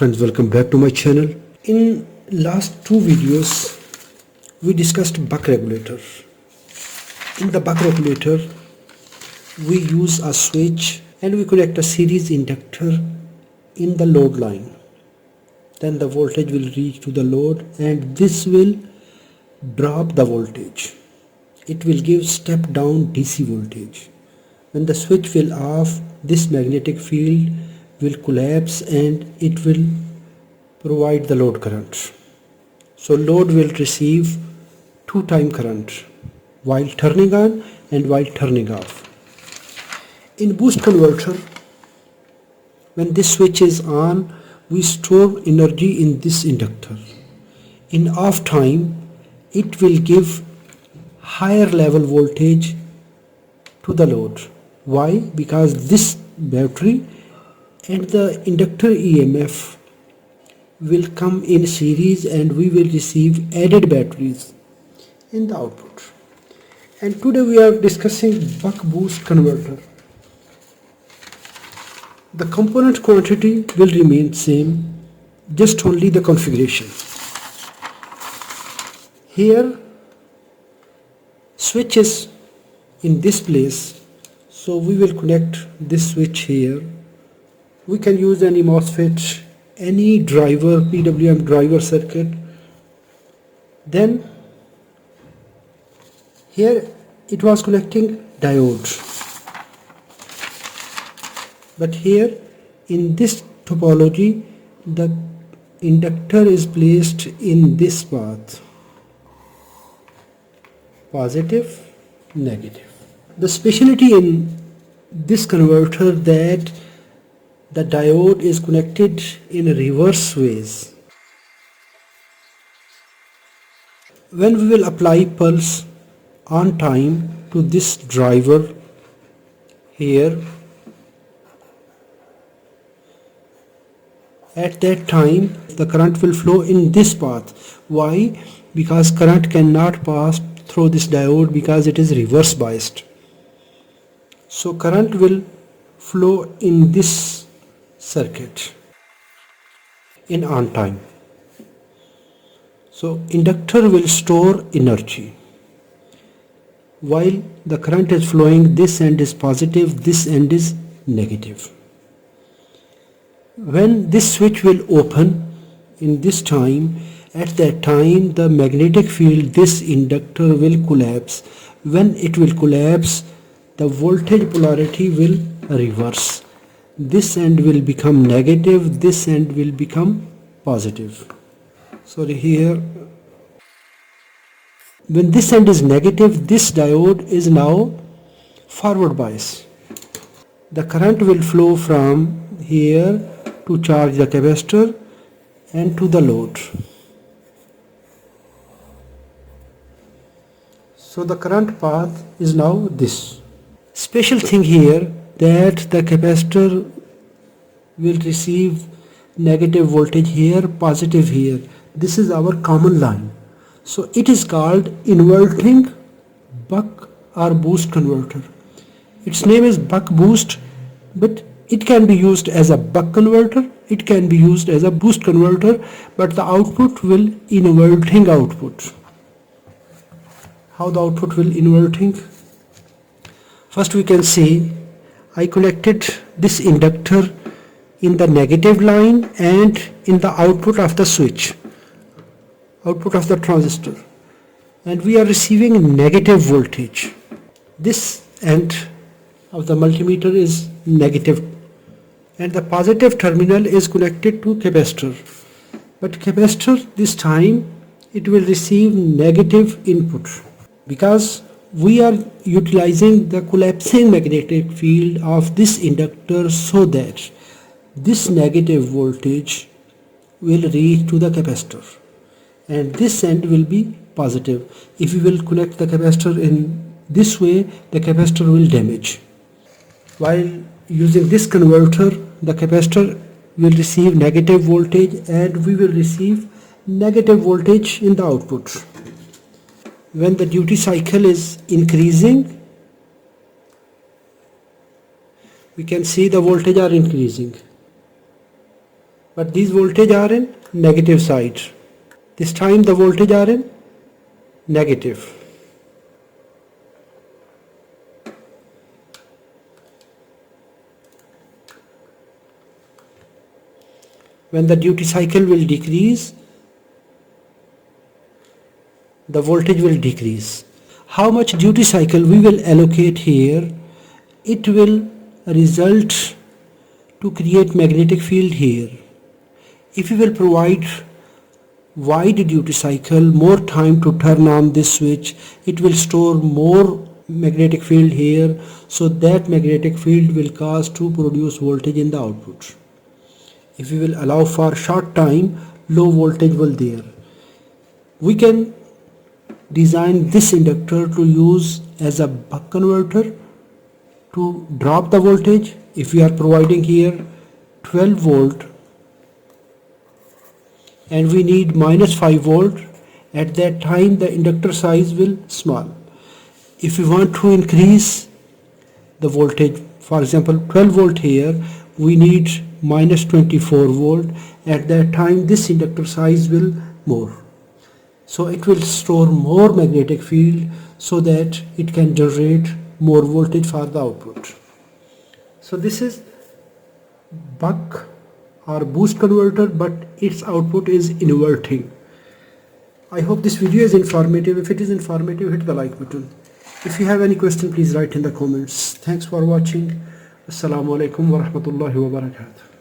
Friends, welcome back to my channel. In last two videos we discussed buck regulator. In the buck regulator we use a switch and we connect a series inductor in the load line. Then the voltage will reach to the load and this will drop the voltage. It will give step down DC voltage. When the switch will off, this magnetic field will collapse and it will provide the load current. So load will receive two-time current while turning on and while turning off. In boost converter, when this switch is on, we store energy in this inductor. In off time, it will give higher level voltage to the load. Why? Because this battery and the inductor EMF will come in series and we will receive added batteries in the output. And today we are discussing buck-boost converter. The component quantity will remain same, just only the configuration. Here switch is in this place, so we will connect this switch here. We can use any MOSFET, any driver, PWM driver circuit. Then here it was connecting diodes, but here in this topology the inductor is placed in this path, positive, negative. The specialty in this converter that the diode is connected in reverse ways. When we will apply pulse on time to this driver here, at that time the current will flow in this path. Why? Because current cannot pass through this diode because it is reverse biased. So current will flow in this circuit in on time. So inductor will store energy while the current is flowing. This end is positive, this end is negative. When this switch will open in this time, at that time the magnetic field, this inductor will collapse. When it will collapse, the voltage polarity will reverse. This end will become negative, this end will become positive. Sorry, here when this end is negative, this diode is now forward bias. The current will flow from here to charge the capacitor and to the load. So the current path is now this. Special thing here that the capacitor will receive negative voltage here, positive here. This is our common line. So it is called inverting buck or boost converter. Its name is buck boost, but it can be used as a buck converter, it can be used as a boost converter, but the output will inverting output. How the output will inverting? First we can see I connected this inductor in the negative line and in the output of the switch, output of the transistor, and we are receiving negative voltage. This end of the multimeter is negative and the positive terminal is connected to capacitor, but capacitor this time it will receive negative input because we are utilizing the collapsing magnetic field of this inductor so that this negative voltage will reach to the capacitor and this end will be positive. If we will connect the capacitor in this way, the capacitor will damage. While using this converter, the capacitor will receive negative voltage and we will receive negative voltage in the output. When the duty cycle is increasing, we can see the voltage are increasing. but these voltage are in negative side. This time the voltage are in negative. When the duty cycle will decrease, the voltage will decrease. How much duty cycle we will allocate here, it will result to create magnetic field here. If you will provide wide duty cycle, more time to turn on this switch, it will store more magnetic field here, so that magnetic field will cause to produce voltage in the output. If we will allow for short time, low voltage will there. We can design this inductor to use as a buck converter to drop the voltage. If we are providing here 12 volt and we need minus 5 volt, at that time the inductor size will small. If we want to increase the voltage, for example 12 volt here, we need minus 24 volt, at that time this inductor size will more. So it will store more magnetic field so that it can generate more voltage for the output. So this is buck or boost converter, but its output is inverting. I hope this video is informative. If it is informative, hit the like button. If you have any question, please write in the comments. Thanks for watching. Assalamu alaikum wa rahmatullahi wa barakatuh.